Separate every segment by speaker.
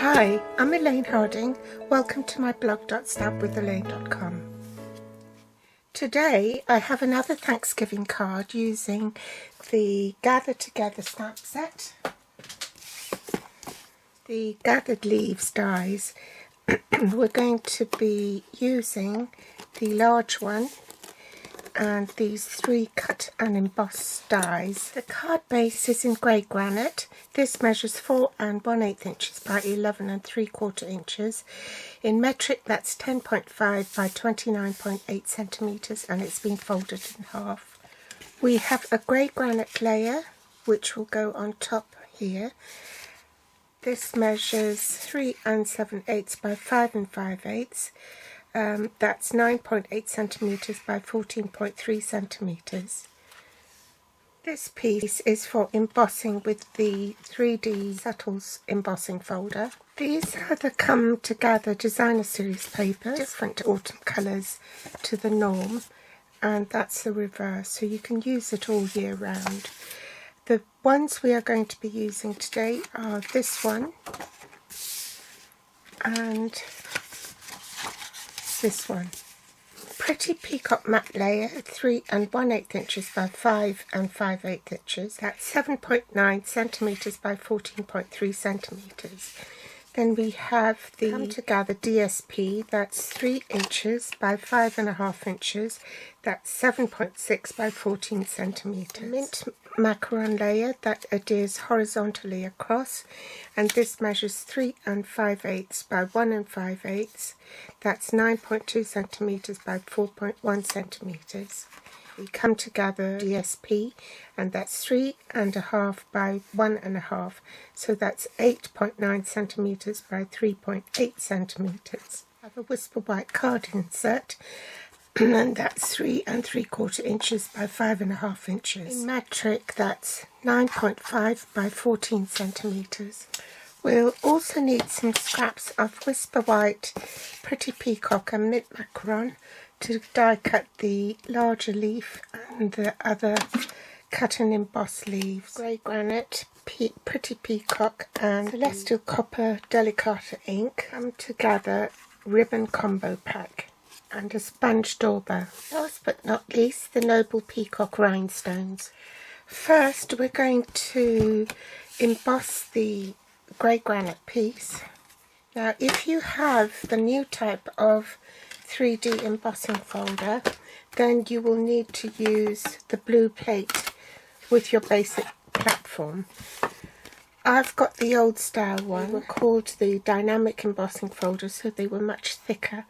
Speaker 1: Hi, I'm Elaine Harding. Welcome to my blog.stabwithelaine.com. Today I have another Thanksgiving card using the Gather Together stamp set. The Gathered Leaves dies. We're going to be using the large one and these 3 cut and embossed dies. The card base is in grey granite. This measures 4 1/8 inches by 11 3/4 inches. In metric, that's 10.5 by 29.8 centimetres, and it's been folded in half. We have a grey granite layer which will go on top here. This measures 3 7/8 by 5 5/8. That's 9.8 centimetres by 14.3 centimetres. This piece is for embossing with the 3D Subtles embossing folder. These are the Come Together Designer Series papers, different autumn colours to the norm, and that's the reverse, so you can use it all year round. The ones we are going to be using today are this one and this one. Pretty Peacock matte layer, 3 1/8 inches by 5 5/8 inches. That's 7.9 centimetres by 14.3 centimetres. Then we have the Come Together DSP, that's 3 inches by 5.5 inches. That's 7.6 by 14 centimetres. Mint macaron layer that adheres horizontally across, and this measures 3 5/8 by 1 5/8. That's 9.2 centimetres by 4.1 centimetres. We Come Together DSP, and that's 3.5 by 1.5, so that's 8.9 centimetres by 3.8 centimetres. I have a Whisper White card insert, and that's 3 3/4 inches by 5.5 inches. In metric, that's 9.5 by 14 centimetres. We'll also need some scraps of Whisper White, Pretty Peacock and Mint Macaron to die cut the larger leaf and the other cut and emboss leaves. Grey Granite, Pretty Peacock and Celestial Copper Delicata ink. Come Together ribbon combo pack and a sponge dauber. Last but not least, the Noble Peacock rhinestones. First, we're going to emboss the grey granite piece. Now, if you have the new type of 3D embossing folder, then you will need to use the blue plate with your basic platform. I've got the old style one. They were called the dynamic embossing folder, so they were much thicker.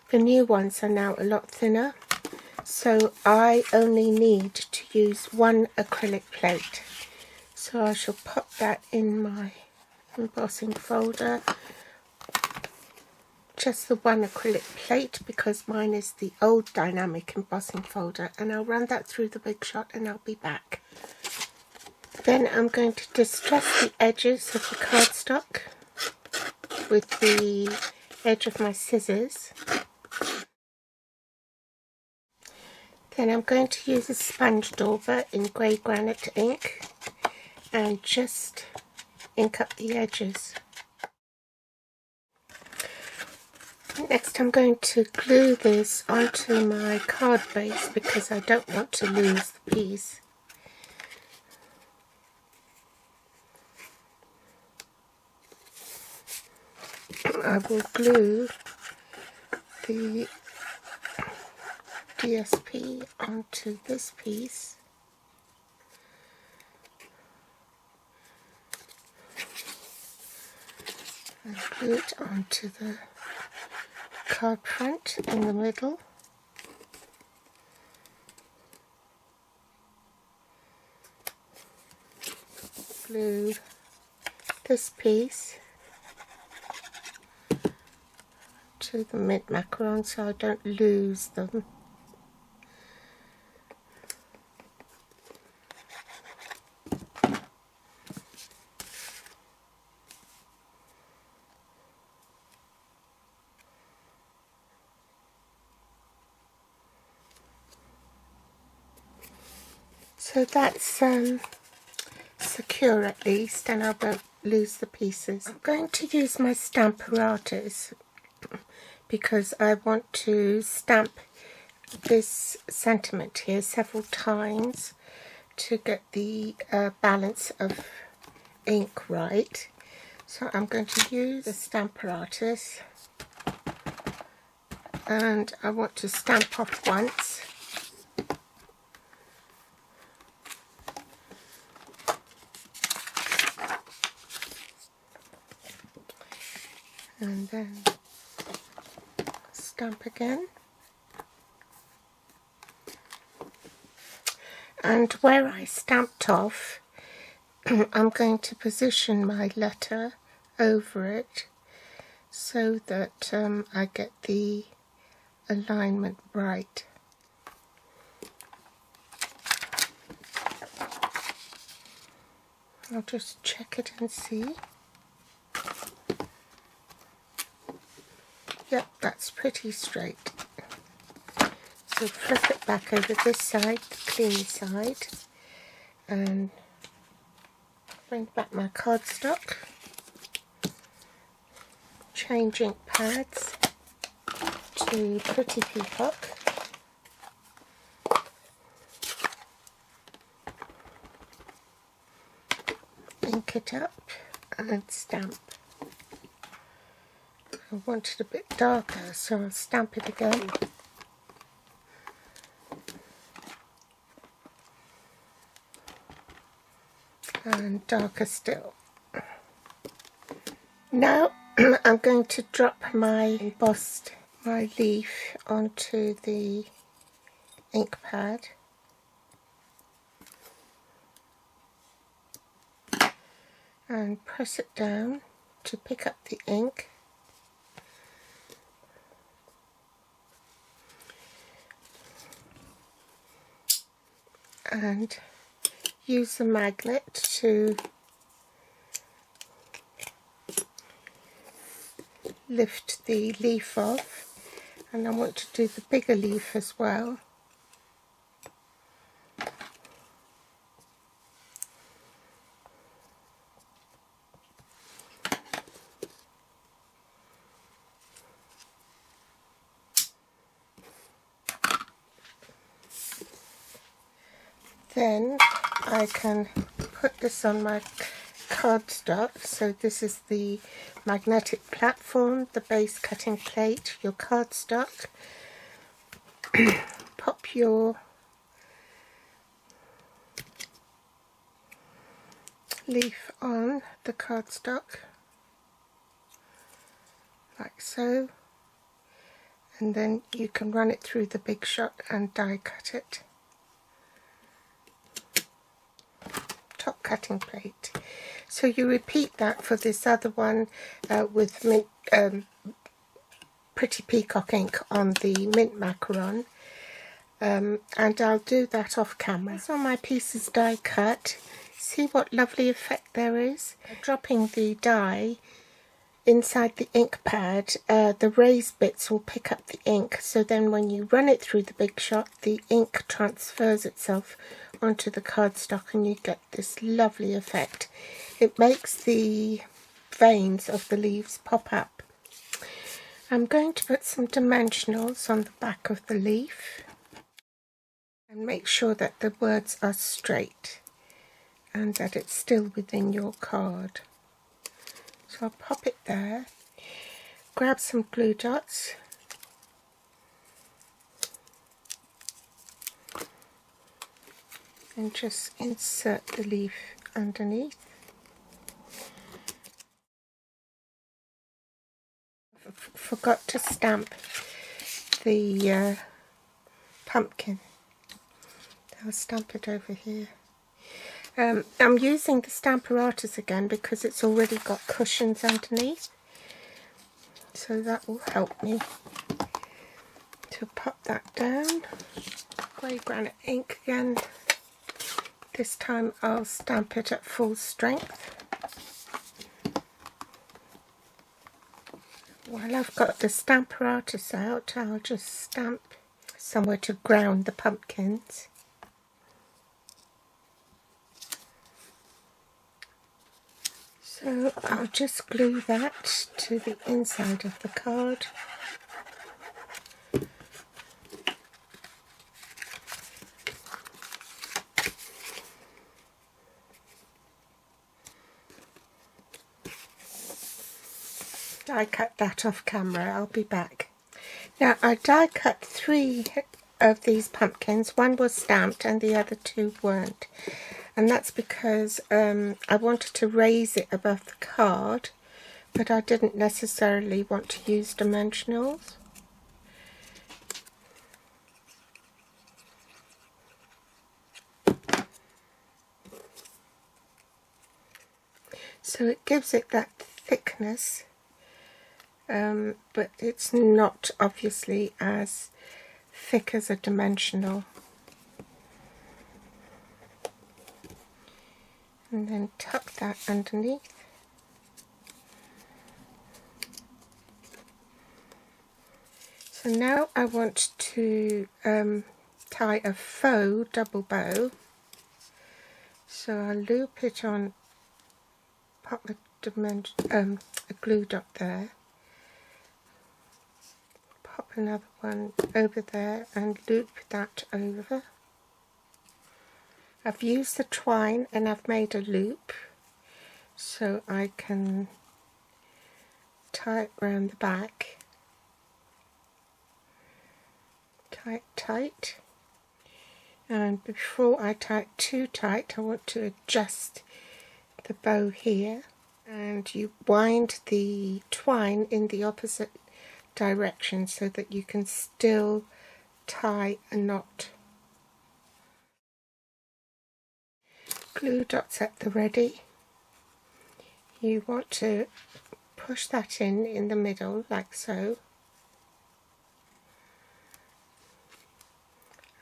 Speaker 1: The new ones are now a lot thinner, so I only need to use 1 acrylic plate. So I shall pop that in my embossing folder. Just the 1 acrylic plate, because mine is the old dynamic embossing folder, and I'll run that through the Big Shot and I'll be back. Then I'm going to distress the edges of the cardstock with the edge of my scissors. Then I'm going to use a sponge dauber in grey granite ink and just ink up the edges. Next, I'm going to glue this onto my card base because I don't want to lose the piece. I will glue the DSP onto this piece. And glue it onto the card front in the middle. Glue this piece to the mint macaron so I don't lose them. So that's secure at least, and I won't lose the pieces. I'm going to use my Stamparatus because I want to stamp this sentiment here several times to get the balance of ink right. So I'm going to use the Stamparatus, and I want to stamp off once. And then stamp again. And where I stamped off, I'm going to position my letter over it so that I get the alignment right. I'll just check it and see. Yep, that's pretty straight. So flip it back over this side, the clean side, and bring back my cardstock. Change ink pads to Pretty Peacock. Ink it up and stamp. I want it a bit darker, so I'll stamp it again. And darker still. Now I'm going to drop my leaf onto the ink pad. And press it down to pick up the ink. And use the magnet to lift the leaf off, and I want to do the bigger leaf as well. Then I can put this on my cardstock. So this is the magnetic platform, the base cutting plate, your cardstock. Pop your leaf on the cardstock like so, and then you can run it through the Big Shot and die cut it. Top cutting plate. So you repeat that for this other one with Pretty Peacock ink on the mint macaron, and I'll do that off camera. As on my pieces die cut, see what lovely effect there is. Dropping the die inside the ink pad, the raised bits will pick up the ink, so then when you run it through the Big Shot, the ink transfers itself onto the cardstock and you get this lovely effect. It makes the veins of the leaves pop up. I'm going to put some dimensionals on the back of the leaf and make sure that the words are straight and that it's still within your card. So I'll pop it there, grab some glue dots, and just insert the leaf underneath. Forgot to stamp the pumpkin. I'll stamp it over here. I'm using the Stamparatus again because it's already got cushions underneath, so that will help me to pop that down. Grey granite ink again. This time I'll stamp it at full strength. While I've got the Stamparatus out, I'll just stamp somewhere to ground the pumpkins. So So I'll just glue that to the inside of the card. I cut that off camera, I'll be back. Now I die cut 3 of these pumpkins. One was stamped and the other 2 weren't. And that's because I wanted to raise it above the card, but I didn't necessarily want to use dimensionals. So it gives it that thickness, but it's not obviously as thick as a dimensional. And then tuck that underneath. So now I want to tie a faux double bow. So I'll loop it on, pop a glue dot there, pop another one over there and loop that over. I've used the twine and I've made a loop so I can tie it round the back. Tie it tight, and before I tie it too tight I want to adjust the bow here, and you wind the twine in the opposite direction so that you can still tie a knot. Glue dots at the ready. You want to push that in the middle like so,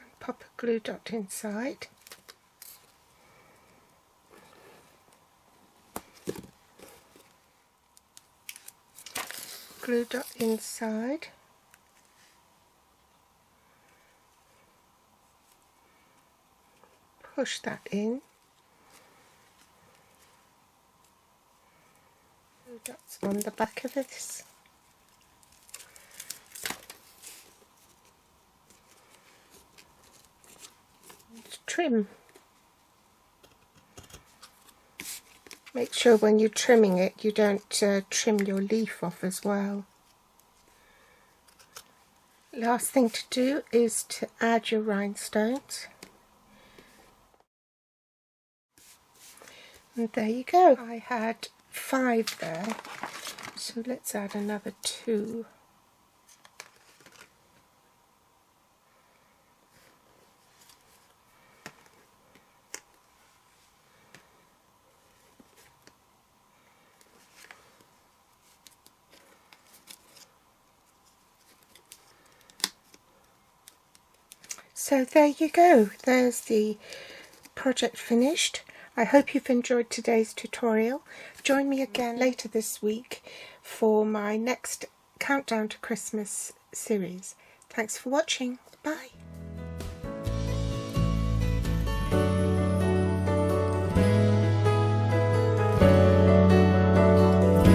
Speaker 1: and pop a glue dot inside. Glue dot inside. Push that in. Glue dots on the back of this. Trim. Make sure when you're trimming it you don't trim your leaf off as well. Last thing to do is to add your rhinestones. And there you go. I had 5 there, so let's add another 2. So there you go, there's the project finished. I hope you've enjoyed today's tutorial. Join me again later this week for my next Countdown to Christmas series. Thanks for watching. Bye.